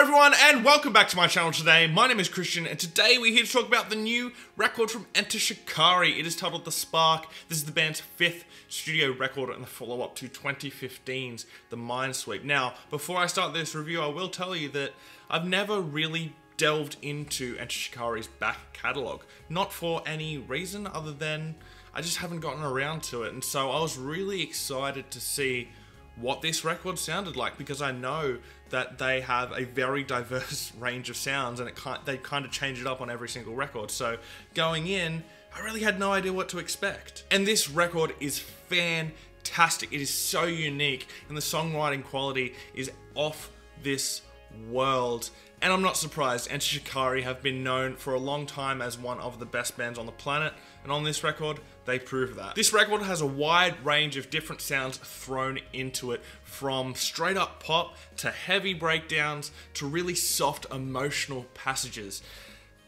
everyone, and welcome back to my channel today. My name is Christian, and today we're here to talk about the new record from Enter Shikari. It is titled The Spark. This is the band's 5th studio record and the follow-up to 2015's The Minesweep. Now, before I start this review, I will tell you that I've never really delved into Enter Shikari's back catalogue. Not for any reason other than I just haven't gotten around to it, and so I was really excited to see what this record sounded like, because I know that they have a very diverse range of sounds and they kind of change it up on every single record. So going in, I really had no idea what to expect. And this record is fantastic. It is so unique and the songwriting quality is off this world. And I'm not surprised. Enter Shikari have been known for a long time as one of the best bands on the planet, and on this record, they prove that. This record has a wide range of different sounds thrown into it, from straight up pop to heavy breakdowns to really soft emotional passages.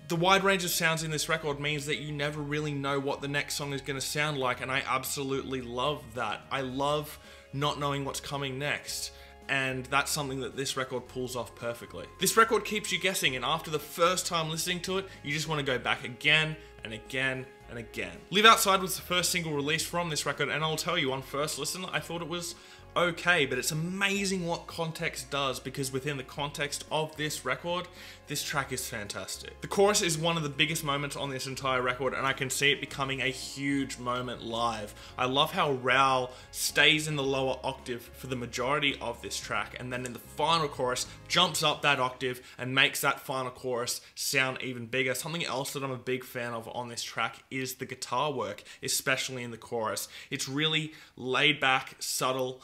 The wide range of sounds in this record means that you never really know what the next song is going to sound like, and I absolutely love that. I love not knowing what's coming next. And that's something that this record pulls off perfectly. This record keeps you guessing, and after the first time listening to it, you just want to go back again and again and again. Live Outside was the first single released from this record, and I'll tell you, on first listen, I thought it was okay, but it's amazing what context does, because within the context of this record, this track is fantastic. The chorus is one of the biggest moments on this entire record, and I can see it becoming a huge moment live. I love how Rabble stays in the lower octave for the majority of this track, and then in the final chorus jumps up that octave and makes that final chorus sound even bigger. Something else that I'm a big fan of on this track is the guitar work, especially in the chorus. It's really laid back, subtle,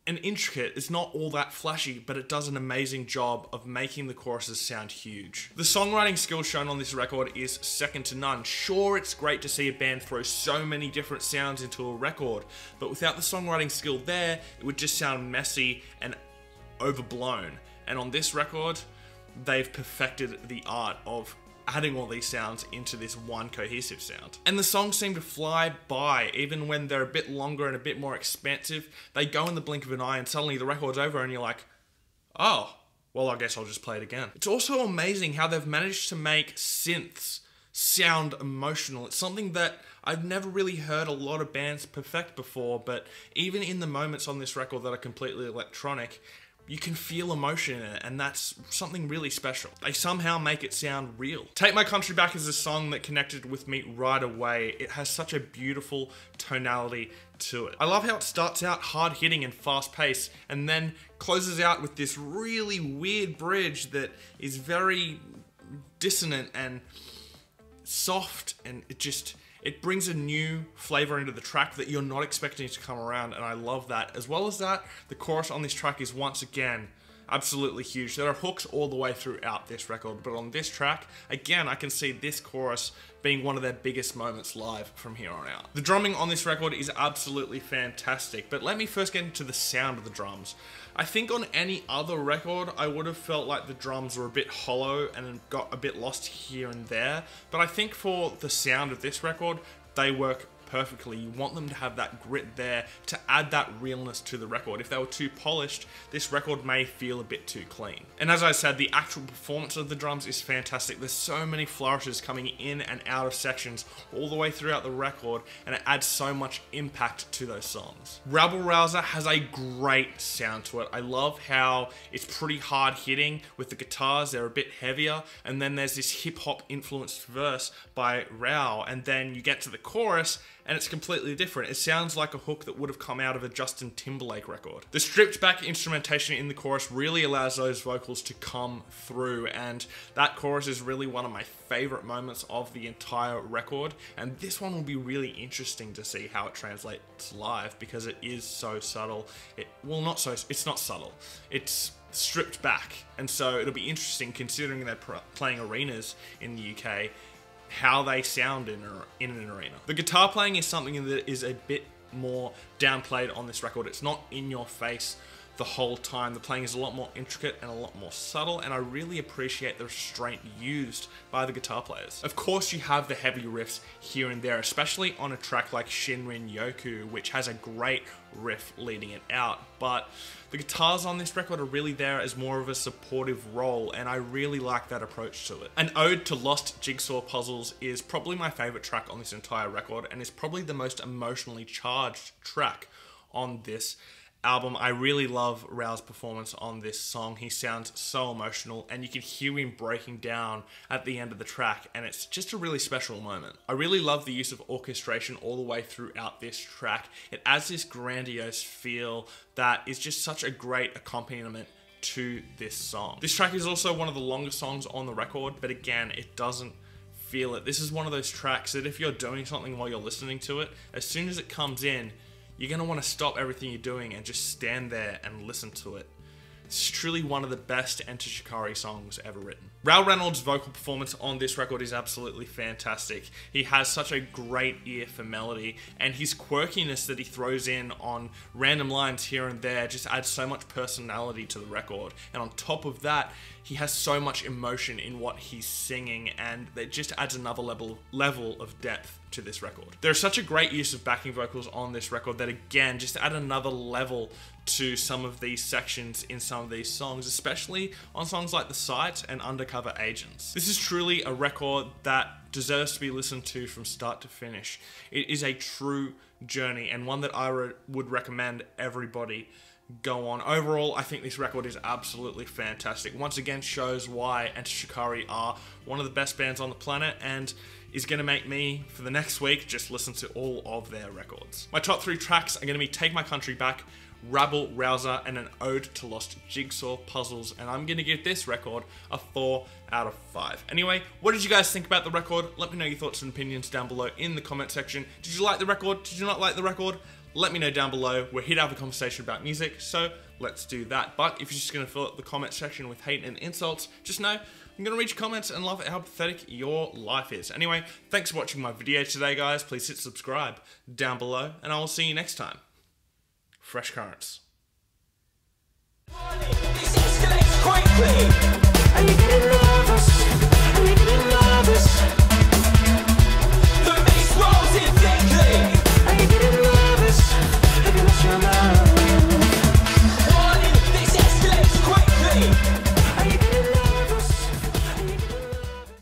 and intricate. It's not all that flashy, but it does an amazing job of making the choruses sound huge. The songwriting skill shown on this record is second to none. Sure, it's great to see a band throw so many different sounds into a record, but without the songwriting skill there, it would just sound messy and overblown. And on this record, they've perfected the art of adding all these sounds into this one cohesive sound. And the songs seem to fly by, even when they're a bit longer and a bit more expansive. They go in the blink of an eye and suddenly the record's over and you're like, oh, well, I guess I'll just play it again. It's also amazing how they've managed to make synths sound emotional. It's something that I've never really heard a lot of bands perfect before, but even in the moments on this record that are completely electronic, you can feel emotion in it, and that's something really special. They somehow make it sound real. Take My Country Back is a song that connected with me right away. It has such a beautiful tonality to it. I love how it starts out hard-hitting and fast-paced, and then closes out with this really weird bridge that is very dissonant and soft, and it brings a new flavor into the track that you're not expecting to come around, and I love that. As well as that, the chorus on this track is once again absolutely huge. There are hooks all the way throughout this record, but on this track, again, I can see this chorus being one of their biggest moments live from here on out. The drumming on this record is absolutely fantastic, but let me first get into the sound of the drums. I think on any other record, I would have felt like the drums were a bit hollow and got a bit lost here and there, but I think for the sound of this record, they work perfectly. You want them to have that grit there to add that realness to the record. If they were too polished, this record may feel a bit too clean. And as I said, the actual performance of the drums is fantastic. There's so many flourishes coming in and out of sections all the way throughout the record, and it adds so much impact to those songs. Rabble Rouser has a great sound to it. I love how it's pretty hard hitting with the guitars. They're a bit heavier, and then there's this hip hop influenced verse by Rabble, and then you get to the chorus and it's completely different. It sounds like a hook that would have come out of a Justin Timberlake record. The stripped back instrumentation in the chorus really allows those vocals to come through, and that chorus is really one of my favorite moments of the entire record, and this one will be really interesting to see how it translates live, because it is so subtle. It's not subtle. It's stripped back, and so it'll be interesting, considering they're playing arenas in the UK, how they sound in an arena. The guitar playing is something that is a bit more downplayed on this record. It's not in your face the whole time. The playing is a lot more intricate and a lot more subtle, and I really appreciate the restraint used by the guitar players. Of course, you have the heavy riffs here and there, especially on a track like Shinrin Yoku, which has a great riff leading it out, but the guitars on this record are really there as more of a supportive role, and I really like that approach to it. An Ode to Lost Jigsaw Puzzles is probably my favorite track on this entire record, and is probably the most emotionally charged track on this album. I really love Rao's performance on this song. He sounds so emotional, and you can hear him breaking down at the end of the track, and it's just a really special moment. I really love the use of orchestration all the way throughout this track. It adds this grandiose feel that is just such a great accompaniment to this song. This track is also one of the longest songs on the record, but again, it doesn't feel it. This is one of those tracks that if you're doing something while you're listening to it, as soon as it comes in, you're going to want to stop everything you're doing and just stand there and listen to it. It's truly one of the best Enter Shikari songs ever written. Rao Reynolds' vocal performance on this record is absolutely fantastic. He has such a great ear for melody, and his quirkiness that he throws in on random lines here and there just adds so much personality to the record. And on top of that, he has so much emotion in what he's singing, and it just adds another level of depth to this record. There's such a great use of backing vocals on this record that again just add another level to some of these sections in some of these songs, especially on songs like The Sight and Undercover Agents. This is truly a record that deserves to be listened to from start to finish. It is a true journey, and one that I would recommend everybody go on. Overall, I think this record is absolutely fantastic. Once again, shows why Enter Shikari are one of the best bands on the planet, and is going to make me, for the next week, just listen to all of their records. My top 3 tracks are going to be Take My Country Back, Rabble Rouser, and An Ode to Lost Jigsaw Puzzles, and I'm going to give this record a 4 out of 5. Anyway, what did you guys think about the record? Let me know your thoughts and opinions down below in the comment section. Did you like the record? Did you not like the record? Let me know down below. We're here to have a conversation about music, so let's do that. But if you're just going to fill up the comment section with hate and insults, just know I'm going to read your comments and love how pathetic your life is. Anyway, thanks for watching my video today, guys. Please hit subscribe down below, and I will see you next time. Fresh Currents. This escalates quickly. Are you kidding me?